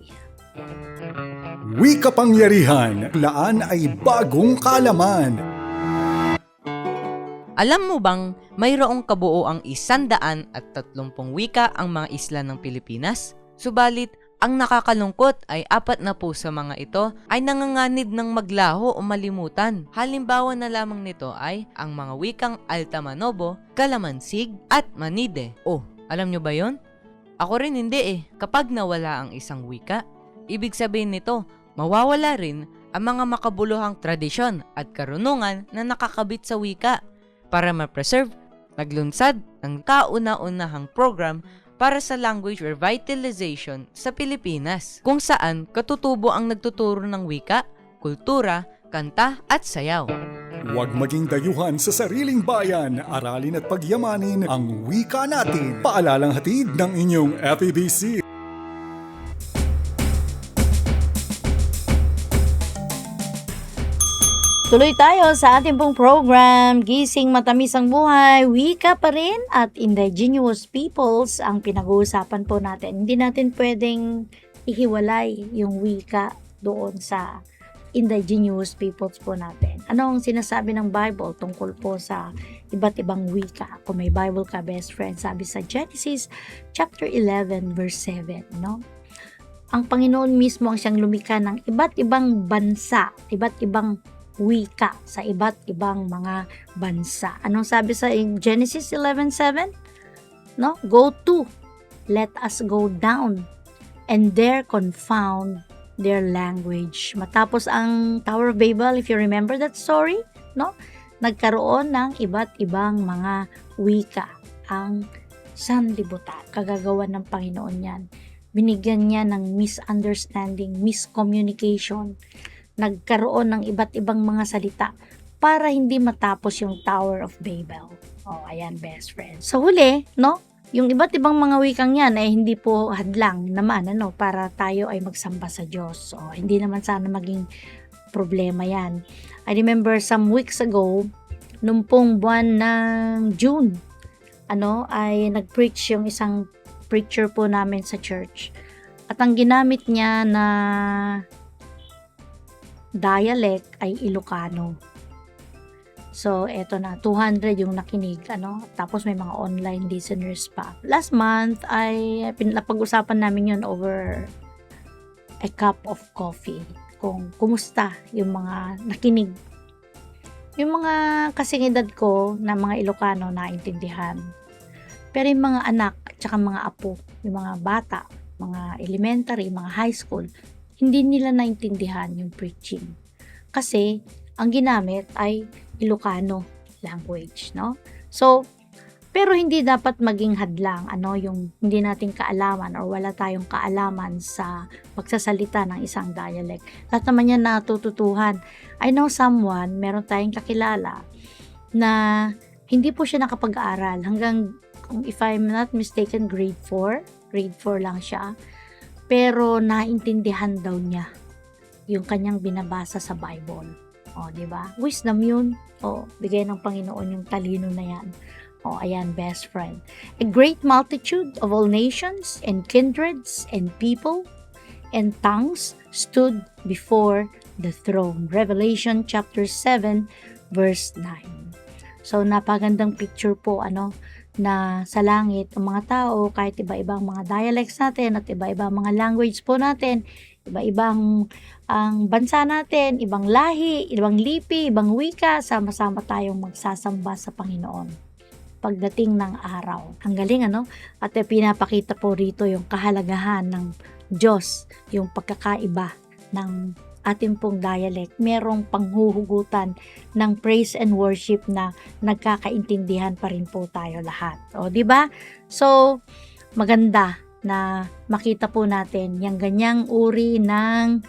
Wika Pangyarihan, laan ay bagong kaalaman. Alam mo bang mayroong kabuoang 130 wika ang mga isla ng Pilipinas? Subalit, ang nakakalungkot ay 4 na po sa mga ito ay nanganganib ng maglaho o malimutan. Halimbawa na lamang nito ay ang mga wikang Altamanobo, Kalamansig at Manide. Oh, alam nyo ba yon? Ako rin hindi Kapag nawala ang isang wika, ibig sabihin nito, mawawala rin ang mga makabuluhang tradisyon at karunungan na nakakabit sa wika. Para ma-preserve, naglunsad ng kauna-unahang program para sa language revitalization sa Pilipinas, kung saan katutubo ang nagtuturo ng wika, kultura, kanta at sayaw. Huwag maging dayuhan sa sariling bayan, aralin at pagyamanin ang wika natin. Paalalang hatid ng inyong FEBC. Tuloy tayo sa ating pong program, Gising Matamis ang Buhay, wika pa rin at indigenous peoples ang pinag-uusapan po natin. Hindi natin pwedeng ihiwalay yung wika doon sa indigenous peoples po natin. Ano ang sinasabi ng Bible tungkol po sa iba't ibang wika? Kung may Bible ka, best friend, sabi sa Genesis chapter 11 verse 7, no? Ang Panginoon mismo ang siyang lumikha ng iba't ibang bansa, iba't ibang wika sa iba't ibang mga bansa. Anong sabi sa Genesis 11:7? No? Go to, let us go down, and there confound their language. Matapos ang Tower of Babel, if you remember that story, no? Nagkaroon ng iba't ibang mga wika ang sanlibutan. Kagagawan ng Panginoon yan. Binigyan niya ng misunderstanding, miscommunication. Nagkaroon ng iba't ibang mga salita para hindi matapos yung Tower of Babel. Ayan, best friend. Sa huli, no? Yung iba't ibang mga wikang yan ay hindi po hadlang naman, para tayo ay magsamba sa Diyos. Hindi naman sana maging problema yan. I remember some weeks ago, nung pong buwan ng June, ay nag-preach yung isang preacher po namin sa church. At ang ginamit niya na dialect ay Ilocano. So, eto na, 200 yung nakinig, tapos may mga online listeners pa. Last month ay pinapag-usapan namin yun over a cup of coffee. Kung kumusta yung mga nakinig. Yung mga kasingedad ko na mga Ilocano naintindihan. Pero yung mga anak at saka mga apo, yung mga bata, mga elementary, mga high school, hindi nila naintindihan yung preaching. Kasi, ang ginamit ay Ilocano language, no? So, pero hindi dapat maging hadlang, yung hindi natin kaalaman or wala tayong kaalaman sa pagsasalita ng isang dialect. Lahat naman yan natututuhan. I know someone, meron tayong kakilala na hindi po siya nakapag-aaral hanggang, if I'm not mistaken, grade 4 lang siya. Pero naintindihan daw niya yung kanyang binabasa sa Bible. Di ba? Wisdom yun. Bigay ng Panginoon yung talino na yan. Ayan, best friend. A great multitude of all nations and kindreds and people and tongues stood before the throne. Revelation chapter 7 verse 9. So, napagandang picture po, na sa langit, ang mga tao, kahit iba-ibang mga dialects natin at iba-ibang mga language po natin, iba-ibang ang bansa natin, ibang lahi, ibang lipi, ibang wika, sama-sama tayong magsasamba sa Panginoon pagdating ng araw. Ang galing, At pinapakita po rito yung kahalagahan ng Diyos, yung pagkakaiba ng ating pong dialect. Merong panghuhugutan ng praise and worship na nagkakaintindihan pa rin po tayo lahat. O, di ba? So, maganda na makita po natin yung ganyang uri ng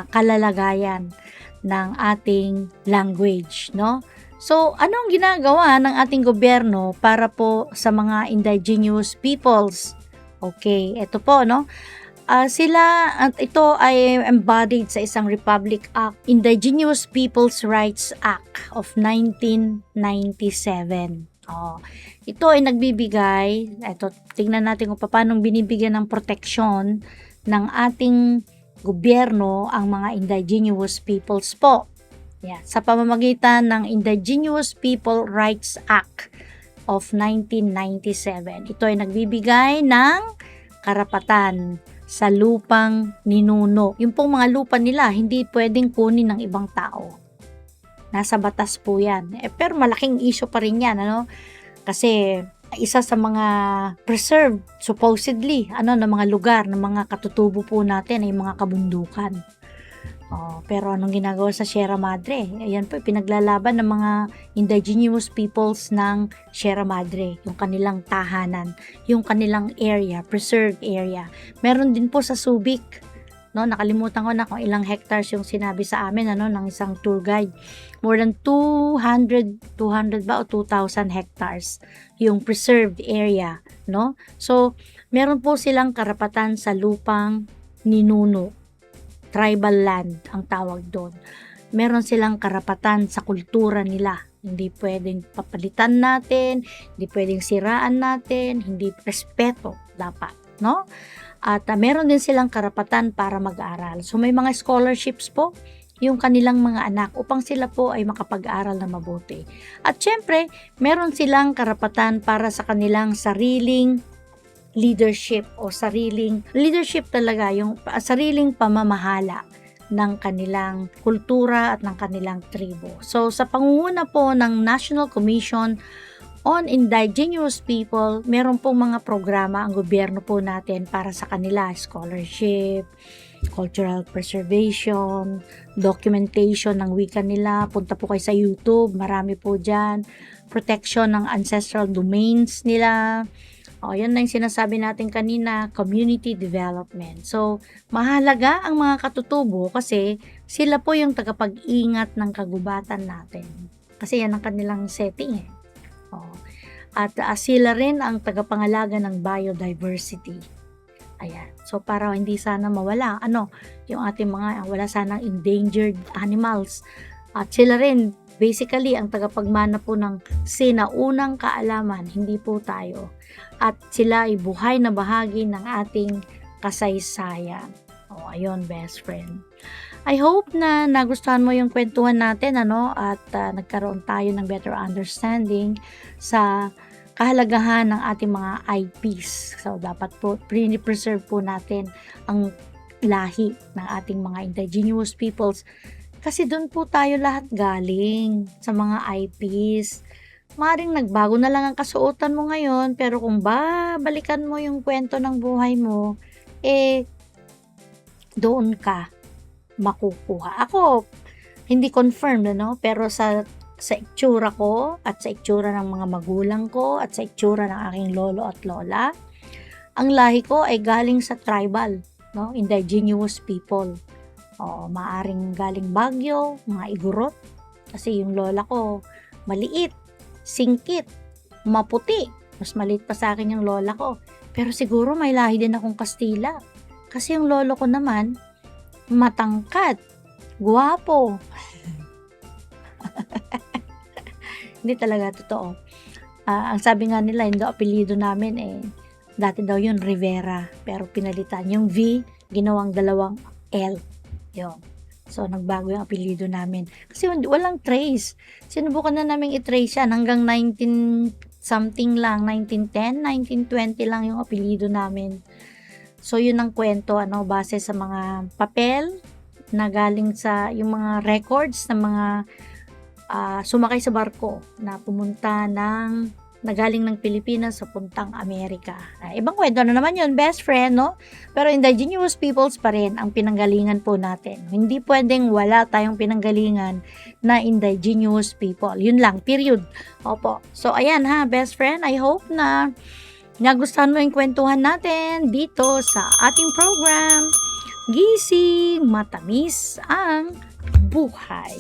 kalalagayan ng ating language, no? So, anong ginagawa ng ating gobyerno para po sa mga indigenous peoples? Okay, ito po, ito ay embodied sa isang Republic Act, Indigenous Peoples' Rights Act of 1997. Ito ay nagbibigay, tingnan natin kung paano binibigyan ng proteksyon ng ating gobyerno ang mga indigenous peoples po. Sa pamamagitan ng Indigenous People Rights Act of 1997. Ito ay nagbibigay ng karapatan sa lupang ninuno. Yung pong mga lupa nila, hindi pwedeng kunin ng ibang tao. Nasa batas po yan. Pero malaking issue pa rin yan, Kasi isa sa mga preserved, supposedly, ng mga lugar, ng mga katutubo po natin ay mga kabundukan. Pero anong ginagawa sa Sierra Madre? Ayan po, pinaglalaban ng mga indigenous peoples ng Sierra Madre, yung kanilang tahanan, yung kanilang area, preserved area. Meron din po sa Subic, nakalimutan ko na kung ilang hectares yung sinabi sa amin, ng isang tour guide. More than 200 ba o 2,000 hectares yung preserved area, So, meron po silang karapatan sa lupang ninuno. Tribal land ang tawag doon. Meron silang karapatan sa kultura nila. Hindi pwedeng papalitan natin, hindi pwedeng siraan natin, hindi respeto dapat, At meron din silang karapatan para mag-aral. So may mga scholarships po yung kanilang mga anak upang sila po ay makapag-aral na mabuti. At syempre, meron silang karapatan para sa kanilang sariling leadership o sariling leadership talaga, yung sariling pamamahala ng kanilang kultura at ng kanilang tribo. So sa pangunguna po ng National Commission on Indigenous People, meron pong mga programa ang gobyerno po natin para sa kanila, scholarship, cultural preservation, documentation ng wika nila. Punta po kayo sa YouTube, marami po dyan. Protection ng ancestral domains nila. Yan na yung sinasabi natin kanina, community development. So, mahalaga ang mga katutubo kasi sila po yung tagapag-ingat ng kagubatan natin. Kasi yan ang kanilang setting eh. At sila rin ang tagapangalaga ng biodiversity. Ayan. So, para hindi sana mawala, yung ating mga, wala sanang endangered animals. At sila rin, basically, ang tagapagmana po ng sinaunang kaalaman, hindi po tayo. At sila ay buhay na bahagi ng ating kasaysayan. Ayun, best friend. I hope na nagustuhan mo yung kwentuhan natin, at nagkaroon tayo ng better understanding sa kahalagahan ng ating mga IPs. So, dapat po, preserve po natin ang lahi ng ating mga indigenous peoples. Kasi doon po tayo lahat galing sa mga IPs. Maring nagbago na lang ang kasuotan mo ngayon, pero kung babalikan mo yung kwento ng buhay mo, doon ka makukuha. Ako, hindi confirmed, pero sa itsura ko, at sa itsura ng mga magulang ko, at sa itsura ng aking lolo at lola, ang lahi ko ay galing sa tribal, indigenous people. Maaring galing Baguio, mga Igorot, kasi yung lola ko maliit, singkit, maputi. Mas maliit pa sa akin yung lola ko. Pero siguro may lahi din akong Kastila. Kasi yung lolo ko naman, matangkad, guwapo. Hindi talaga totoo. Ang sabi nga nila, yung apelyido namin dati daw yun Rivera. Pero pinalitan. Yung V, ginawang 2 L. Yun. So, nagbago yung apelyido namin. Kasi walang trace. Sinubukan na namin i-trace yan hanggang 19 something lang, 1910, 1920 lang yung apelyido namin. So, yun ang kwento, base sa mga papel na galing sa yung mga records ng mga sumakay sa barko na pumunta na galing ng Pilipinas sa puntang Amerika. Ibang kwento na naman yun, best friend, no? Pero indigenous peoples pa rin ang pinanggalingan po natin. Hindi pwedeng wala tayong pinanggalingan na indigenous people. Yun lang, period. Opo. So, ayan ha, best friend, I hope na nagustuhan mo yung kwentuhan natin dito sa ating program, Gising Matamis ang Buhay.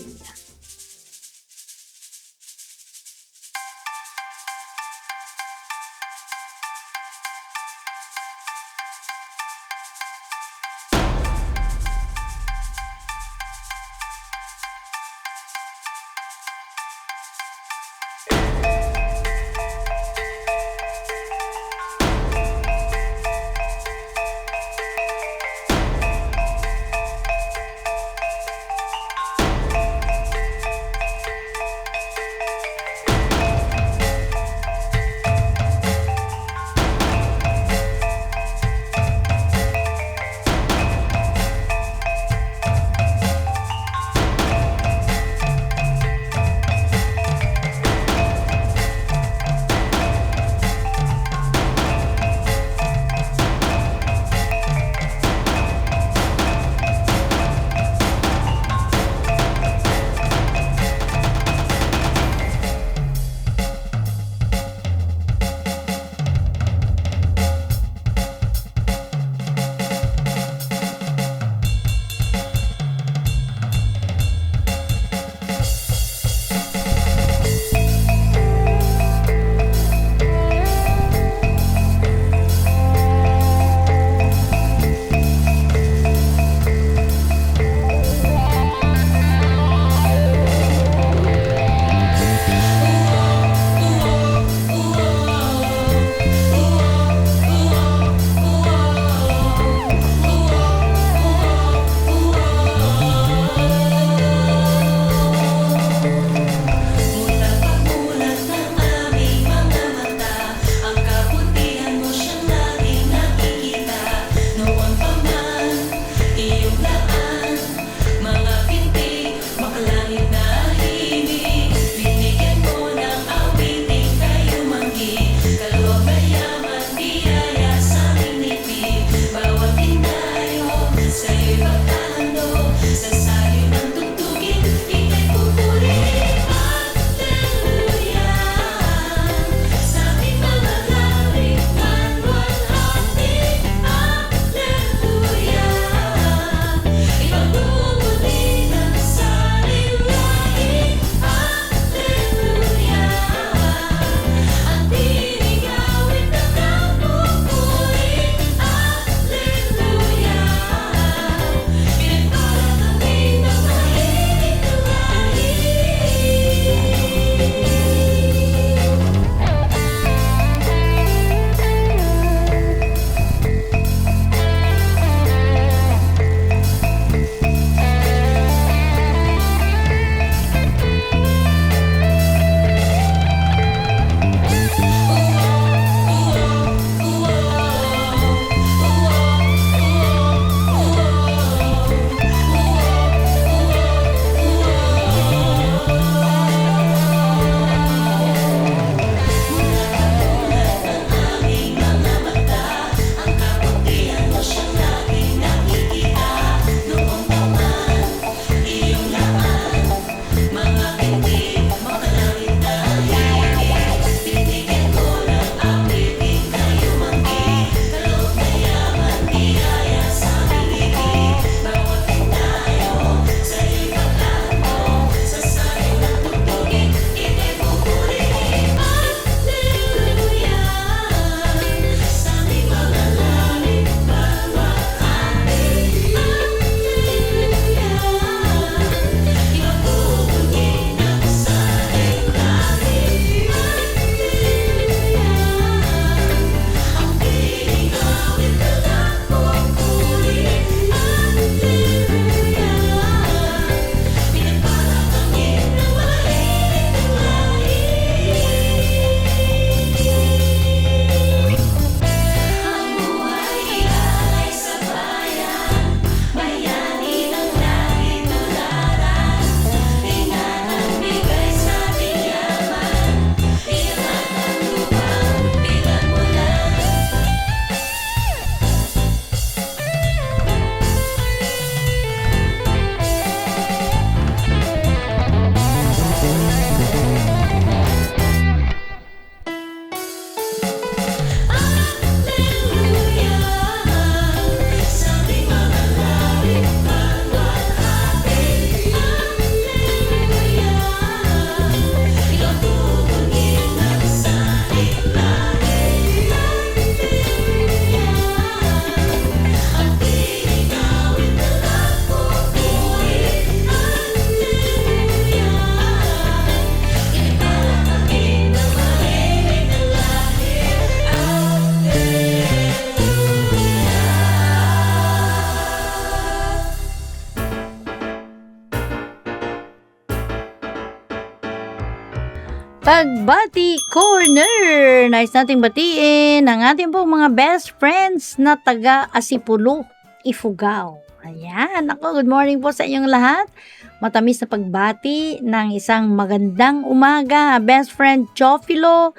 Pagbati Corner! Nice nating batiin ang ating pong mga best friends na taga Asipulo, Ifugao. Ayan, ako, good morning po sa inyong lahat. Matamis na pagbati ng isang magandang umaga. Best friend Chofilo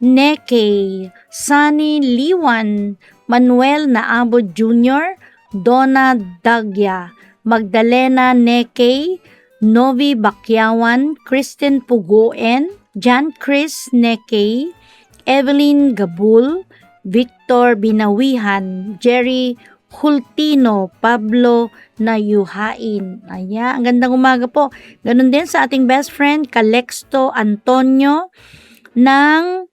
Neke, Sunny Liwan, Manuel Naabo Jr., Donna Dagya, Magdalena Neke, Novi Bakyawan, Kristen Pugoen, Jan Chris Neke, Evelyn Gabul, Victor Binawihan, Jerry Hultino, Pablo Nayuhain. Ayan, ang gandang umaga po. Ganun din sa ating best friend, Calexto Antonio, ng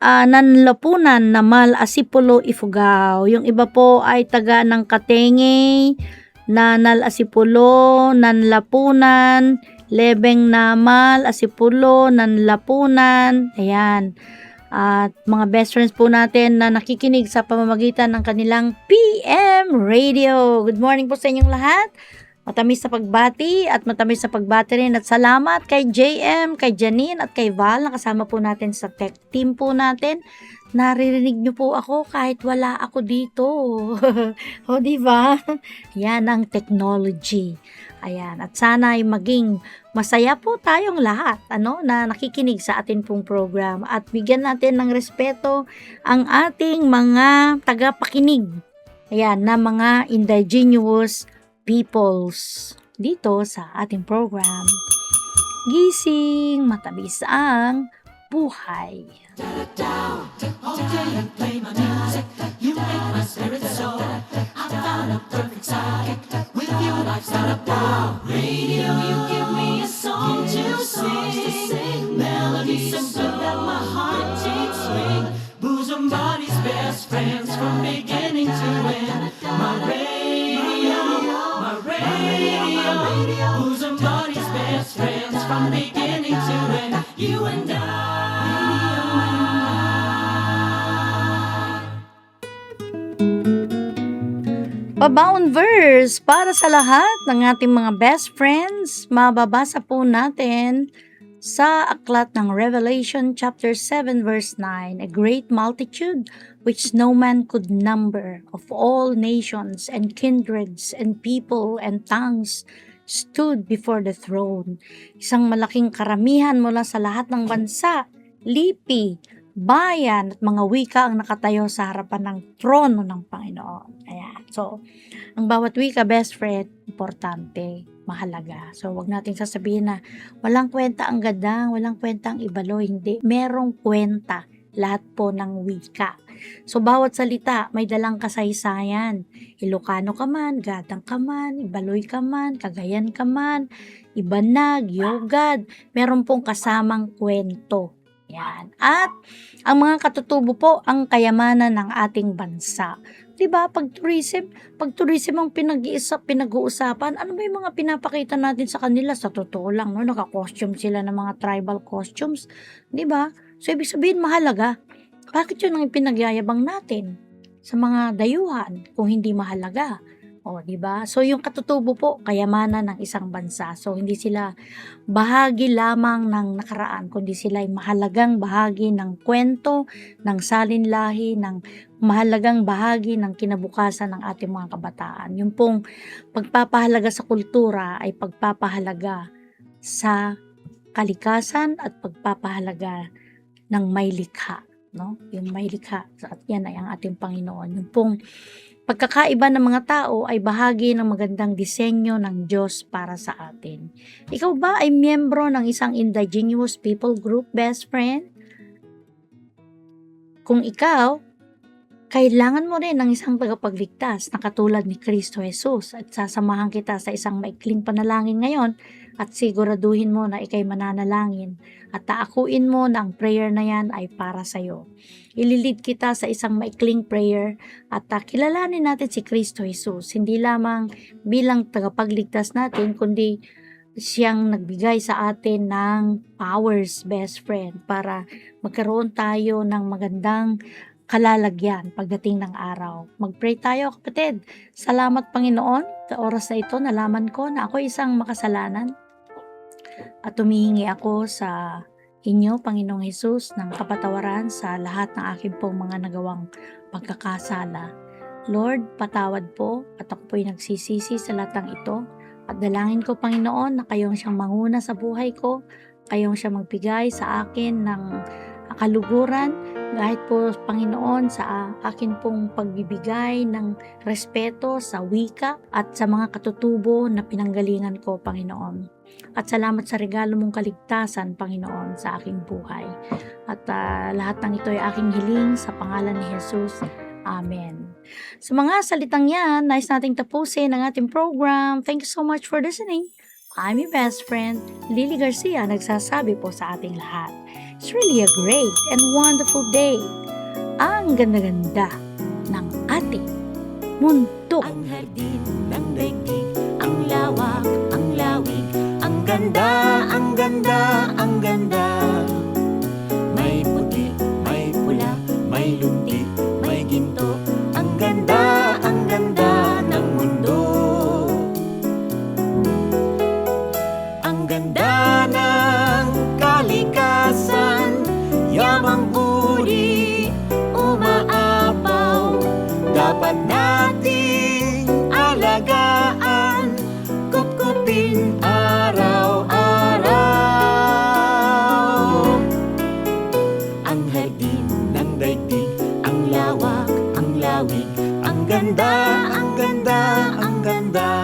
Nanlapunan, Namal, Asipulo, Ifugao. Yung iba po ay taga ng Katenge, Nanal, Asipulo, Nanlapunan, Lebeng, Namal, Asipulo, Nanlapunan. Ayan. At mga best friends po natin na nakikinig sa pamamagitan ng kanilang PM Radio. Good morning po sa inyong lahat. Matamis sa pagbati at matamis sa pagbati rin. At salamat kay JM, kay Janine at kay Val na kasama po natin sa tech team po natin. Naririnig niyo po ako kahit wala ako dito. O, diba? Yan ang technology. Ayan. At sana ay maging masaya po tayong lahat na nakikinig sa atin pong program. At bigyan natin ng respeto ang ating mga tagapakinig. Ayan, na mga indigenous peoples dito sa ating program. Gising, matamis ang buhay. You give me a song to sing, melody so good that my heart takes swing. Bosom buddies, best friends from beginning to end. My radio, my radio. Bosom buddies, best friends from beginning to end. You and I. Pabaon verse para sa lahat ng ating mga best friends. Mababasa po natin sa aklat ng Revelation chapter 7 verse 9. A great multitude which no man could number, of all nations and kindreds and people and tongues, stood before the throne. Isang malaking karamihan mula sa lahat ng bansa, lipi, bayan at mga wika ang nakatayo sa harapan ng trono ng Panginoon. Ayan. So, ang bawat wika, best friend, importante, mahalaga. So, wag nating sasabihin na walang kwenta ang gadang, walang kwenta ang ibalo. Hindi. Merong kwenta lahat po ng wika. So, bawat salita may dalang kasaysayan. Ilocano ka man, gadang ka man, ibaloy ka man, Cagayan ka man, Ibanag, Yogad. Meron pong kasamang kwento. Yan. At ang mga katutubo po ang kayamanan ng ating bansa. 'Di ba? Pag tourism ang pinag-uusapan, ano ba yung mga pinapakita natin sa kanila? Sa totoo lang, naka-costume sila ng mga tribal costumes, 'di ba? So ibig sabihin mahalaga. Bakit 'yun ang ipinagyayabang natin sa mga dayuhan kung hindi mahalaga? O, 'di ba? So yung katutubo po, kayamanan ng isang bansa. So hindi sila bahagi lamang ng nakaraan, kundi sila ay mahalagang bahagi ng kwento, ng salinlahi, ng mahalagang bahagi ng kinabukasan ng ating mga kabataan. Yung pong pagpapahalaga sa kultura ay pagpapahalaga sa kalikasan at pagpapahalaga ng may likha, no? Yung may likha, at yan ay ang ating Panginoon. Yung pong pagkakaiba ng mga tao ay bahagi ng magandang disenyo ng Diyos para sa atin. Ikaw ba ay miyembro ng isang indigenous people group, best friend? Kung ikaw, kailangan mo rin ng isang tagapagligtas na katulad ni Kristo Jesus, at sasamahan kita sa isang maikling panalangin ngayon at siguraduhin mo na ikay mananalangin at taakuin mo na ang prayer na yan ay para sa iyo. Ililid kita sa isang maikling prayer at kilalanin natin si Kristo Jesus, hindi lamang bilang tagapagligtas natin, kundi siyang nagbigay sa atin ng powers, best friend, para magkaroon tayo ng magandang kalalagyan pagdating ng araw. Mag-pray tayo, kapatid. Salamat, Panginoon, sa oras na ito nalaman ko na ako isang makasalanan at humihingi ako sa inyo, Panginoong Hesus, ng kapatawaran sa lahat ng aking pong mga nagawang pagkakasala. Lord, patawad po at ako po'y nagsisisi sa lahat ng ito. At dalangin ko, Panginoon, na kayong siyang manguna sa buhay ko, kayong siyang magbigay sa akin ng kaluguran, kahit po, Panginoon, sa akin pong pagbibigay ng respeto sa wika at sa mga katutubo na pinanggalingan ko, Panginoon. At salamat sa regalo mong kaligtasan, Panginoon, sa aking buhay. At lahat ng ito ay aking hiling sa pangalan ni Jesus. Amen. Sa mga salitang yan, nais nating tapusin ang ating program. Thank you so much for listening. I'm your best friend, Lily Garcia, nagsasabi po sa ating lahat. It's really a great and wonderful day. Ang ganda-ganda ng ating mundo. Ang hardin ng daigdig, ang lawak, ang lawig, ang ganda, ang ganda, ang ganda. May puti, may pula, may lunti, may ginto. Ang ganda ng mundo. Ang ganda ng kalikasan, yamang uri, umaapaw. Dapat nating alagaan, kupkupin araw-araw. Ang hardin ng daigdig, ang lawak, ang lawig, ang ganda, ang ganda, ang ganda.